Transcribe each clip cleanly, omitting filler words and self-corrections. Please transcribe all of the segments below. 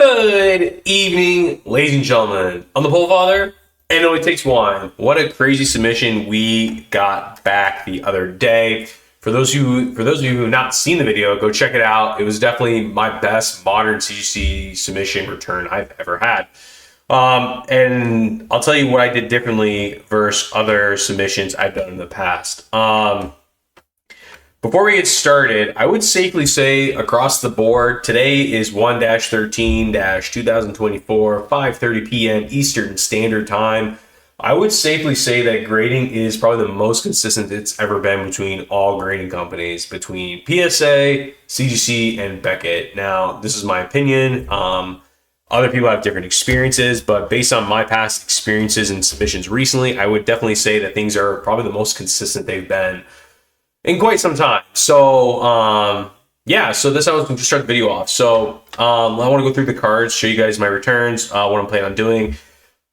Good evening, ladies and gentlemen. I'm the Pole Father, and it only takes one. What a crazy submission we got back the other day. For those of you who have not seen the video, go check it out. It was definitely my best modern CGC submission return I've ever had. And I'll tell you what I did differently versus other submissions I've done in the past. Before we get started, I would safely say across the board, today is 1-13-2024, 5:30 p.m. Eastern Standard Time. I would safely say that grading is probably the most consistent it's ever been between all grading companies, between PSA, CGC, and Beckett. Now, this is my opinion. Other people have different experiences, but based on my past experiences and submissions recently, I would definitely say that things are probably the most consistent they've been in quite some time. So, yeah, so this I was going to start the video off. So, I want to go through the cards, show you guys my returns, what I'm planning on doing.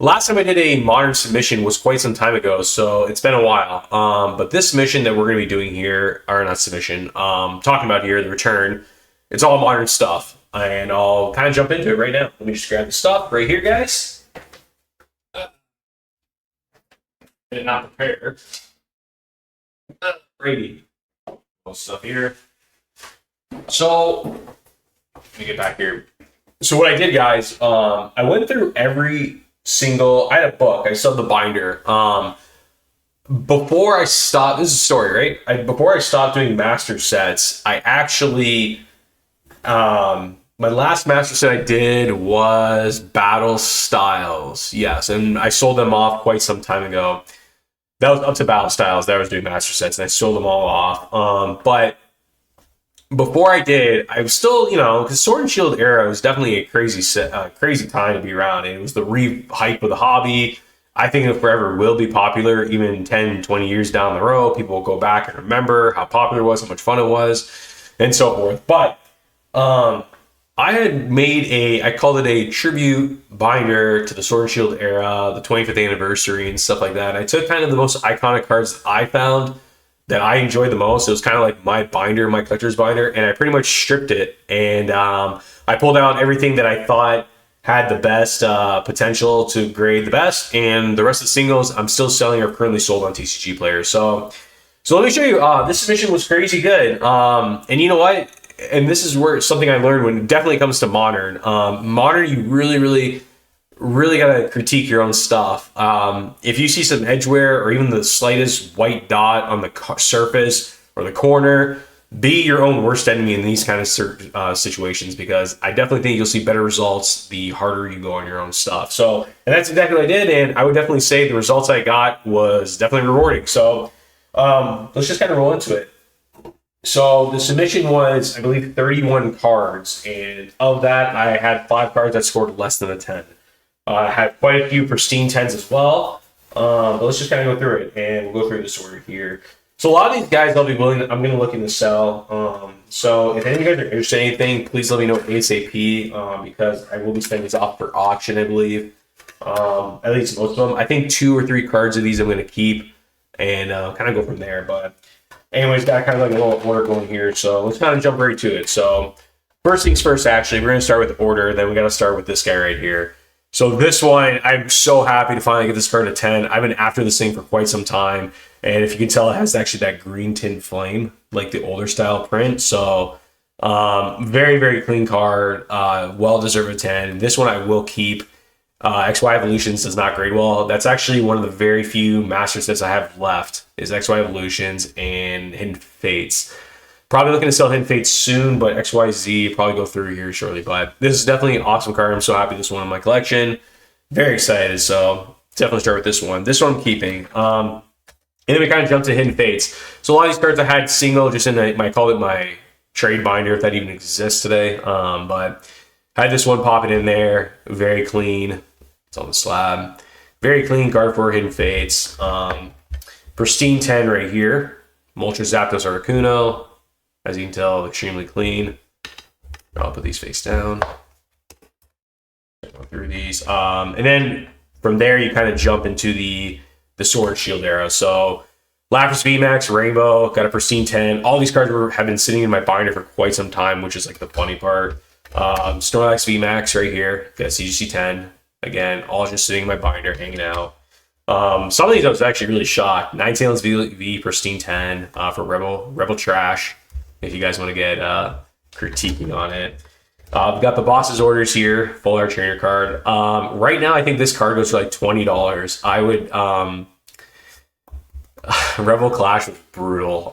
Last time I did a modern submission was quite some time ago, so it's been a while. But this submission that we're going to be doing here, or not submission, talking about here, the return, it's all modern stuff. And I'll kind of jump into it right now. Let me just grab the stuff right here, guys. Did not prepare. Brady. Little stuff here. So, let me get back here. So what I did, guys, I went through every single, I had a book, I still have the binder. Before I stopped, this is a story, right? Before I stopped doing master sets, I actually, my last master set I did was Battle Styles. Yes, and I sold them off quite some time ago. That was up to Battle Styles that I was doing master sets, and I sold them all off. But before I did, I was still, because Sword and Shield era was definitely a crazy time to be around. It was the re-hype of the hobby. I think it forever will be popular, even 10, 20 years down the road. People will go back and remember how popular it was, how much fun it was, and so forth. But I had made I called it a tribute binder to the Sword and Shield era, the 25th anniversary and stuff like that. I took kind of the most iconic cards that I found that I enjoyed the most. It was kind of like my binder, my collector's binder, and I pretty much stripped it. And I pulled out everything that I thought had the best potential to grade the best. And the rest of the singles I'm still selling are currently sold on TCG Players. So let me show you. This submission was crazy good. And you know what? And this is where something I learned when it definitely comes to modern. Modern, you really got to critique your own stuff. If you see some edge wear or even the slightest white dot on the surface or the corner, be your own worst enemy in these kind of situations, because I definitely think you'll see better results the harder you go on your own stuff. So, and that's exactly what I did, and I would definitely say the results I got was definitely rewarding. So let's just kind of roll into it. So the submission was, I believe, 31 cards, and of that, I had 5 cards that scored less than a 10. I had quite a few pristine 10s as well, but let's just kind of go through it, and we'll go through this order here. So a lot of these guys I'm going to look into sell. So if any of you guys are interested in anything, please let me know ASAP, because I will be sending these off for auction, I believe. At least most of them. I think 2 or 3 cards of these I'm going to keep, and kind of go from there, but anyways, got kind of like a little order going here, so let's kind of jump right to it. So first things first, actually, we're going to start with order, then we got to start with this guy right here. So this one, I'm so happy to finally get this card at 10. I've been after this thing for quite some time, and if you can tell, it has actually that green tin flame, like the older style print. So very clean card, well-deserved 10. This one I will keep. XY Evolutions does not grade well. That's actually one of the very few master sets I have left, is XY Evolutions and Hidden Fates. Probably looking to sell Hidden Fates soon, but XYZ probably go through here shortly. But this is definitely an awesome card. I'm so happy this one in my collection. Very excited. So definitely start with this one. This one I'm keeping. And then we kind of jump to Hidden Fates. So a lot of these cards I had single just in I call it my trade binder, if that even exists today. But I had this one popping in there. Very clean. It's on the slab. Very clean card for Hidden Fates. Pristine 10 right here. Moltres Zapdos Articuno. As you can tell, extremely clean. I'll put these face down. Go through these. And then from there, you kind of jump into the Sword and Shield era. So Lapras VMAX, Rainbow, got a pristine 10. All these cards have been sitting in my binder for quite some time, which is like the funny part. Snorlax VMAX right here. Got CGC 10. Again, all just sitting in my binder, hanging out. Some of these I was actually really shocked. Ninetales V Pristine 10 for Rebel Trash. If you guys want to get critiquing on it. We've got the boss's orders here, full art trainer card. Right now, I think this card goes for like $20. I would. Rebel Clash was brutal.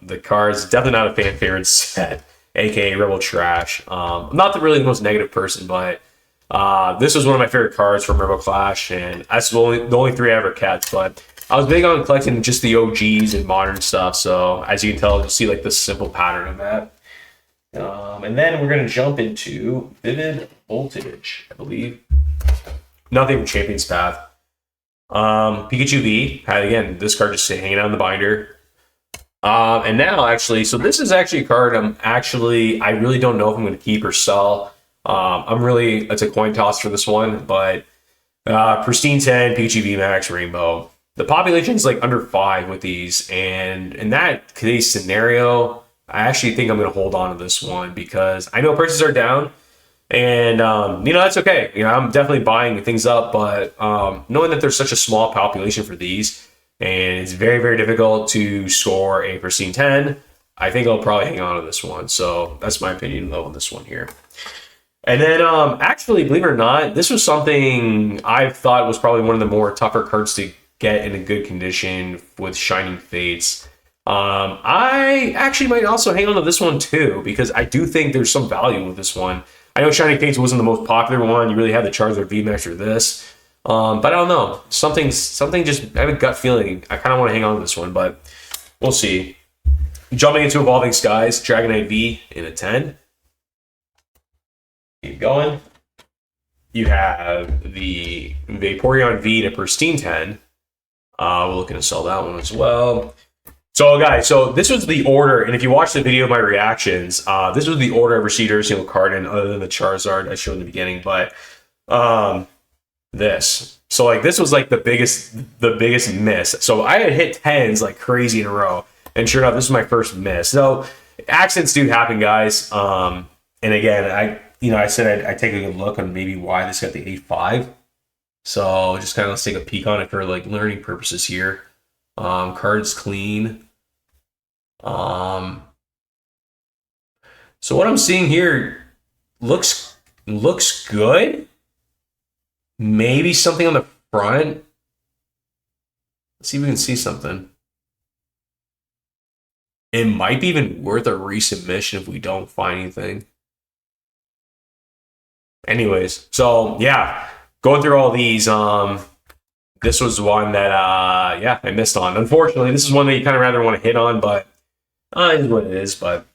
The card's definitely not a fan favorite set, aka Rebel Trash. I'm not really the most negative person, but this was one of my favorite cards from Rebel Clash, and that's the only three I ever kept. But I was big on collecting just the OGs and modern stuff. So as you can tell, you'll see like the simple pattern of that. And then we're going to jump into Vivid Voltage, I believe. Nothing from Champion's Path. Pikachu V had, again, this card just hanging out in the binder. And now, actually, so this is actually a card I really don't know if I'm going to keep or sell. It's a coin toss for this one, but Pristine 10, Pikachu V Max, Rainbow. The population is like under 5 with these, and in that today's scenario, I actually think I'm going to hold on to this one because I know prices are down, and that's okay. I'm definitely buying things up, but knowing that there's such a small population for these, and it's very, very difficult to score a Pristine 10, I think I'll probably hang on to this one. So that's my opinion though on this one here. And then actually, believe it or not, this was something I thought was probably one of the more tougher cards to get in a good condition with Shining Fates. I actually might also hang on to this one too, because I do think there's some value with this one. I know Shining Fates wasn't the most popular one. You really had the Charizard VMAX or this. But I don't know. Something just, I have a gut feeling. I kind of want to hang on to this one, but we'll see. Jumping into Evolving Skies, Dragonite V in a 10. Keep going. You have the Vaporeon V to Pristine 10. We're looking to sell that one as well. So guys, this was the order, and if you watch the video of my reactions, this was the order I've received every single card in, other than the Charizard I showed in the beginning. But this was like the biggest miss. So I had hit 10s like crazy in a row, and sure enough, this is my first miss. So accidents do happen, guys. And again, I said I'd take a good look on maybe why this got the 8.5. So just kind of let's take a peek on it for like learning purposes here. Cards clean. So what I'm seeing here looks good. Maybe something on the front. Let's see if we can see something. It might be even worth a resubmission if we don't find anything. Anyways, so yeah, going through all these, this was one that I missed on. Unfortunately, this is one that you kind of rather want to hit on, but it is what it is. But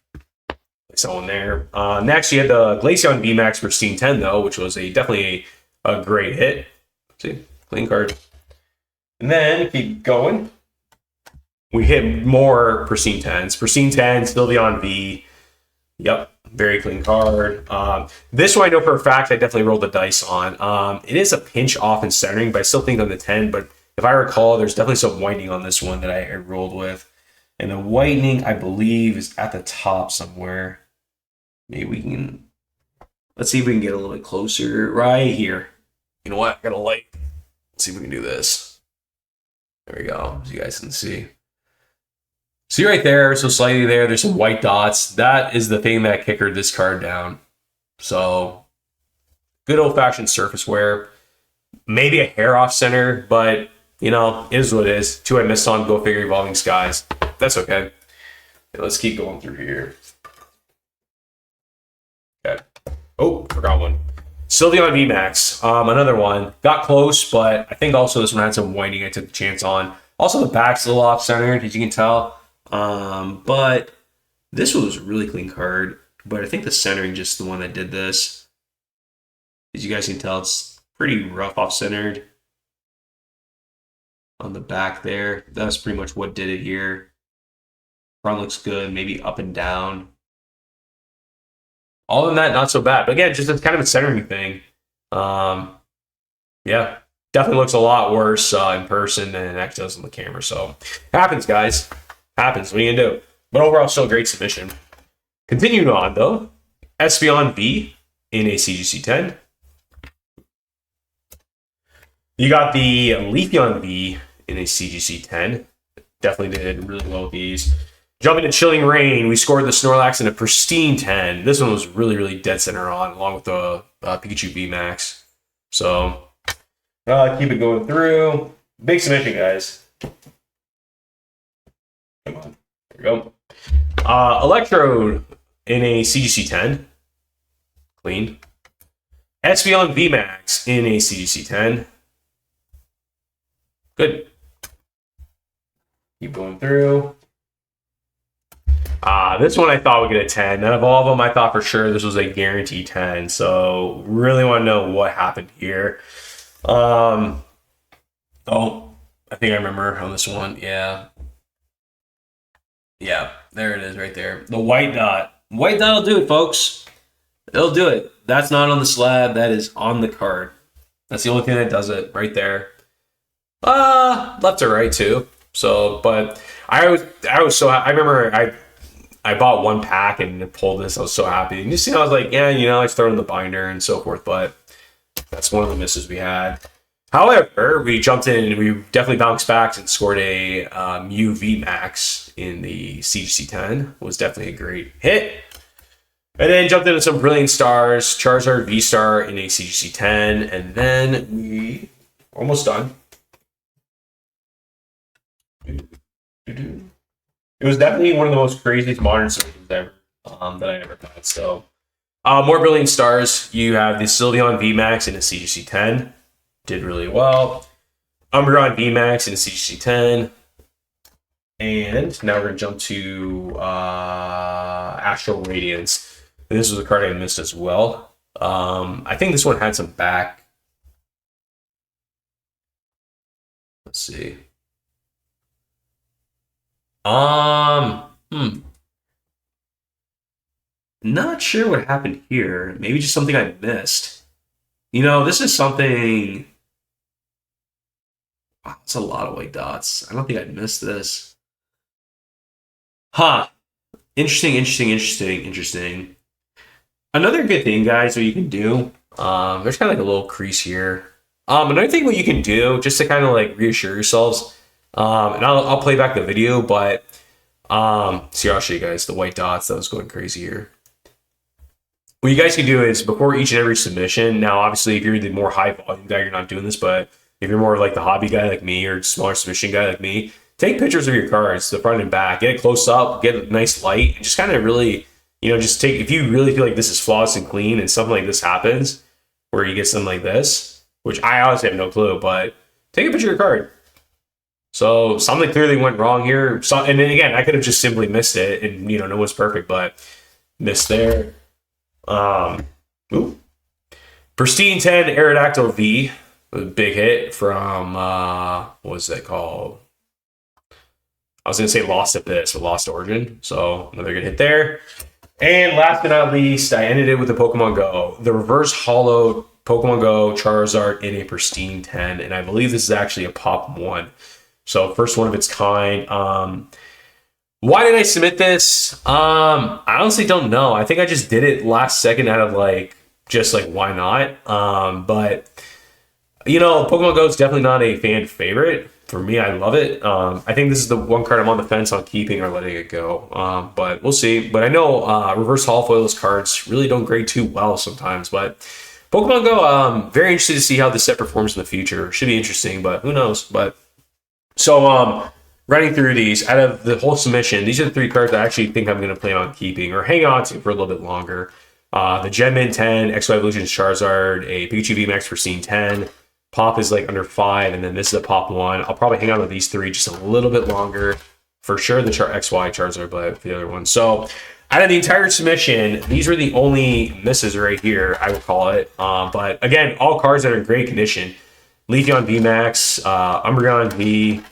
someone there. Next, you had the Glaceon VMAX Pristine 10 though, which was definitely a great hit. See, clean card. And then keep going. We hit more Pristine 10s. Pristine 10, still beyond V. Yep, very clean card. This one I know for a fact I definitely rolled the dice on. It is a pinch off in centering, but I still think on the 10. But if I recall, there's definitely some whitening on this one that I rolled with. And the whitening, I believe, is at the top somewhere. Maybe we can... Let's see if we can get a little bit closer. Right here. You know what? I got a light. Let's see if we can do this. There we go, as you guys can see. See right there, so slightly there, there's some white dots. That is the thing that kickered this card down. So, good old-fashioned surface wear. Maybe a hair off center, but, it is what it is. 2 I missed on, go figure, Evolving Skies. That's okay. Okay, let's keep going through here. Okay. Oh, forgot one. Sylveon VMAX, another one. Got close, but I think also this one had some whitening I took the chance on. Also, the back's a little off-centered, as you can tell. But this was a really clean card, but I think the centering just the one that did this. As you guys can tell, it's pretty rough off-centered on the back there. That's pretty much what did it here. Front looks good, maybe up and down. All of that, not so bad. But again, just it's kind of a centering thing. Yeah, definitely looks a lot worse in person than it actually does on the camera. So, happens, guys. Happens. What are you going to do? But overall, still a great submission. Continuing on, though, Espeon V in a CGC 10. You got the Leafeon V in a CGC 10. Definitely did really well with these. Jumping to Chilling Rain, we scored the Snorlax in a pristine 10. This one was really, really dead center on, along with the Pikachu VMAX. So, keep it going through. Big submission, guys. Come on. There we go. Electrode in a CGC 10. Clean. Espeon VMAX in a CGC 10. Good. Keep going through. This one I thought would get a 10. Out of all of them, I thought for sure this was a guaranteed 10. So really want to know what happened here. Oh, I think I remember on this one. Yeah. Yeah, there it is right there. The white dot. White dot will do it, folks. It'll do it. That's not on the slab. That is on the card. That's the only thing that does it right there. Left to right too. So, but I was so, I remember I bought one pack and pulled this. I was so happy. And I was like, yeah, I just throw it in the binder and so forth. But that's one of the misses we had. However, we jumped in and we definitely bounced back and scored a Mew VMAX in the CGC 10. It was definitely a great hit. And then jumped into some Brilliant Stars, Charizard V-Star in a CGC 10. And then we almost done. It was definitely one of the most craziest modern submissions ever that I ever had. So, more Brilliant Stars. You have the Sylveon VMAX in a CGC 10. Did really well. Umbreon VMAX in a CGC 10. And now we're going to jump to Astral Radiance. And this was a card I missed as well. I think this one had some back. Let's see. Not sure what happened here. Maybe just something I missed. This is something. Wow, that's a lot of white dots. I don't think I missed this. Huh. Interesting. Another good thing, guys, what you can do. There's kind of like a little crease here. Another thing what you can do, just to kind of like reassure yourselves. And I'll play back the video, but see, I'll show you guys the white dots that was going crazy here. What you guys can do is before each and every submission. Now, obviously, if you're the more high volume guy, you're not doing this, but if you're more like the hobby guy like me or smaller submission guy like me, take pictures of your cards, the front and back, get it close up, get a nice light, and just kind of really, just take, if you really feel like this is flawless and clean and something like this happens, where you get something like this, which I honestly have no clue, but take a picture of your card. So something clearly went wrong here. So, and then again, I could have just simply missed it, and no one's perfect, but missed there. Pristine 10 Aerodactyl V, a big hit from what was that called? I was gonna say Lost Abyss, but Lost Origin. So another good hit there. And last but not least, I ended it with the Pokemon Go, the reverse holo Pokemon Go Charizard in a pristine 10, and I believe this is actually a pop 1. So first one of its kind. Why did I submit this? I honestly don't know. I think I just did it last second out of why not? But Pokemon Go is definitely not a fan favorite. For me, I love it. I think this is the one card I'm on the fence on keeping or letting it go. But we'll see. But I know reverse holofoils cards really don't grade too well sometimes. But Pokemon Go, very interested to see how this set performs in the future. Should be interesting, but who knows? But so running through these, out of the whole submission, these are the 3 cards I actually think I'm going to plan on keeping or hang on to for a little bit longer. The Genmin 10, XY Evolutions Charizard, a Pikachu VMAX Pristine 10. Pop is under 5, and then this is a pop 1. I'll probably hang on to these 3 just a little bit longer. For sure, the XY Charizard, but the other one. So, out of the entire submission, these were the only misses right here, I would call it. But again, all cards that are in great condition. Leafeon VMAX, Umbreon V,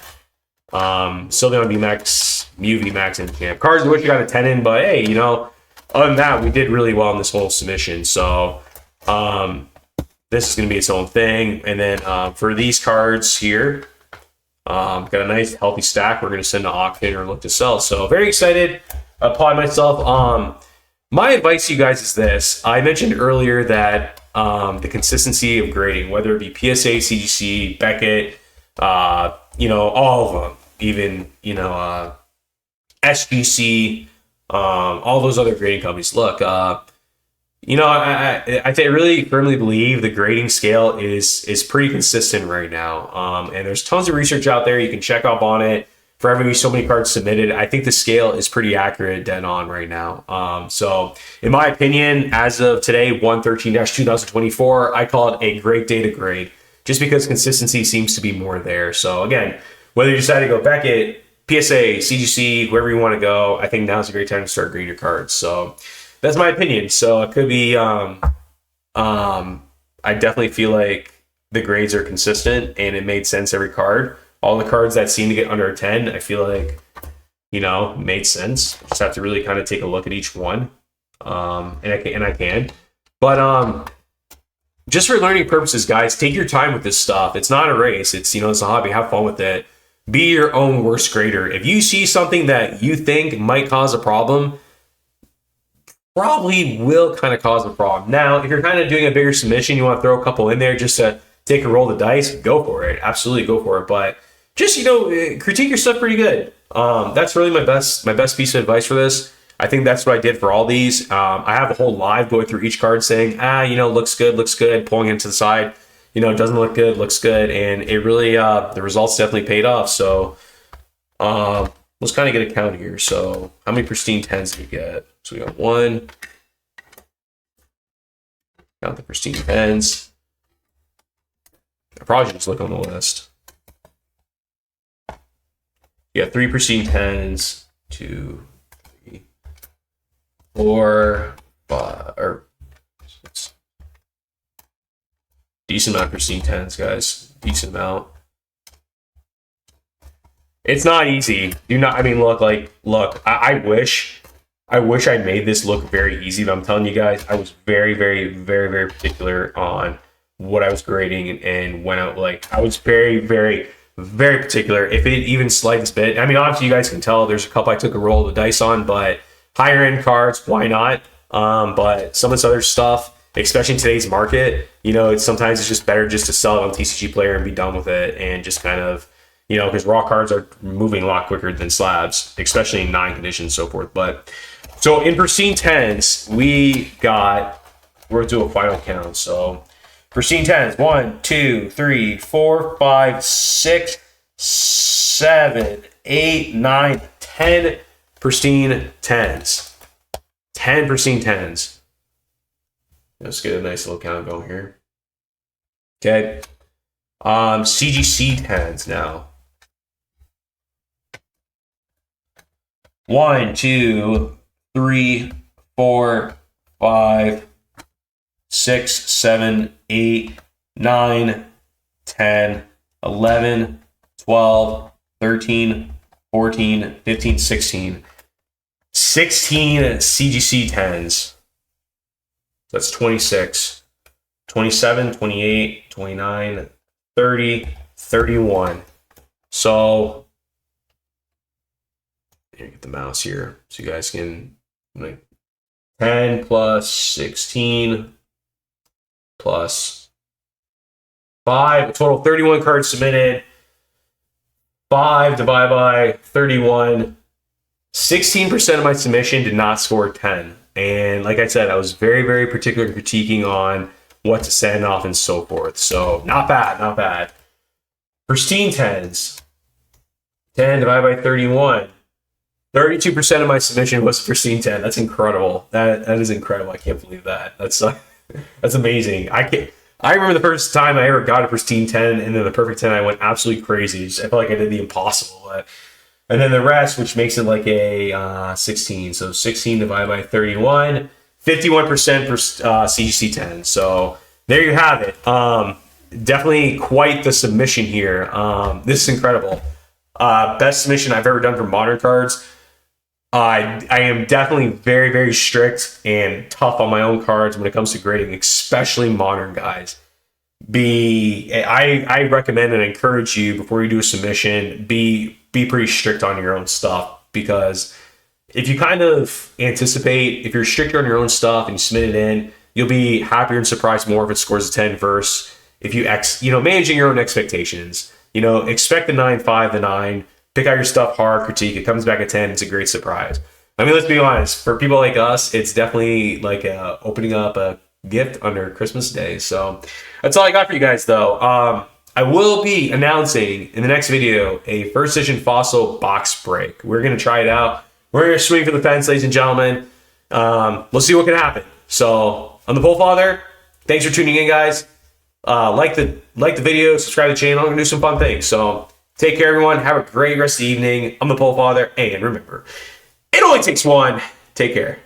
Sylveon VMAX, Mew VMAX, and Camp. Cards in which you got a 10 in, but hey, other than that, we did really well in this whole submission. So, this is going to be its own thing. And then for these cards here, got a nice healthy stack. We're going to send to auction or look to sell. So very excited. Applaud myself. My advice to you guys is this. I mentioned earlier that the consistency of grading, whether it be PSA, CGC, Beckett, all of them, even, SGC, all those other grading companies. Look, I really firmly believe the grading scale is pretty consistent right now. And there's tons of research out there. You can check up on it. For every so many cards submitted, I think the scale is pretty accurate, dead on right now. So in my opinion, as of today, 113-2024, I call it a great day to grade just because consistency seems to be more there. So again, whether you decide to go Beckett, PSA, CGC, wherever you want to go, I think now's a great time to start grading your cards. So that's my opinion. So it could be, I definitely feel like the grades are consistent and it made sense every card. All the cards that seem to get under a 10, I feel like, made sense. Just have to really kind of take a look at each one. And I can. But just for learning purposes, guys, take your time with this stuff. It's not a race. It's a hobby. Have fun with it. Be your own worst grader. If you see something that you think might cause a problem, probably will kind of cause a problem. Now, if you're kind of doing a bigger submission, you want to throw a couple in there just to take a roll of the dice, go for it. Absolutely go for it. But just, critique your stuff pretty good. That's really my best piece of advice for this. I think that's what I did for all these. I have a whole live going through each card saying, looks good, pulling it to the side. Doesn't look good, looks good. And it really, the results definitely paid off. So let's kind of get a count here. So how many pristine 10s did we get? So we got one. Count the pristine 10s. I probably should just look on the list. You got 3 pristine 10s, 2, 3, 4, 5, or 6. Decent amount of pristine 10s, guys. Decent amount. It's not easy. Look, I wish I made this look very easy, but I'm telling you guys, I was very, very, very, very particular on what I was grading and when I was very, very, very particular. If it even slightest bit, obviously you guys can tell there's a couple I took a roll of the dice on, but higher end cards, why not? But some of this other stuff, especially in today's market, sometimes it's just better just to sell it on TCG Player and be done with it and just kind of, because raw cards are moving a lot quicker than slabs, especially in 9 conditions and so forth. But so in pristine 10s, we're going to do a final count. So pristine 10s, 1, 2, 3, 4, 5, 6, 7, 8, 9, 10 pristine 10s. 10 pristine 10s. Let's get a nice little count going here. Okay. CGC 10s now. 1, 2, 3, 4, 5, 6, 7, 8, 9, 10, 11, 12, 13, 14, 15, 16. 16 CGC 10s. That's 26, 27, 28, 29, 30, 31. So, get the mouse here so you guys can, 10 plus 16 plus 5, a total of 31 cards submitted. 5 divided by 31. 16% of my submission did not score 10. And like I said, I was very, very particular critiquing on what to send off and so forth. So not bad. Pristine 10s. 10 divided by 31. 32% of my submission was pristine 10. That's incredible. That is incredible. I can't believe that. That's amazing. I remember the first time I ever got a pristine 10 and then the perfect 10, I went absolutely crazy. I felt like I did the impossible. And then the rest, which makes it like a 16. So 16 divided by 31, 51% for CGC 10. So there you have it. Definitely quite the submission here. This is incredible. Best submission I've ever done for modern cards. I am definitely very, very strict and tough on my own cards when it comes to grading, especially modern guys. I recommend and encourage you before you do a submission, be pretty strict on your own stuff, because if you kind of anticipate, if you're stricter on your own stuff and you submit it in, you'll be happier and surprised more if it scores a 10 versus if you managing your own expectations. Expect the 9.5, the 9, pick out your stuff hard, critique, it comes back at 10, it's a great surprise. I mean, let's be honest, for people like us, it's definitely like opening up a gift under Christmas Day. So that's all I got for you guys, though. I will be announcing in the next video a first edition Fossil box break. We're going to try it out. We're going to swing for the fence, ladies and gentlemen. We'll see what can happen. So I'm the Pole Father. Thanks for tuning in, guys. Like the video, subscribe to the channel. I'm going to do some fun things. So take care, everyone. Have a great rest of the evening. I'm the Pole Father. And remember, it only takes one. Take care.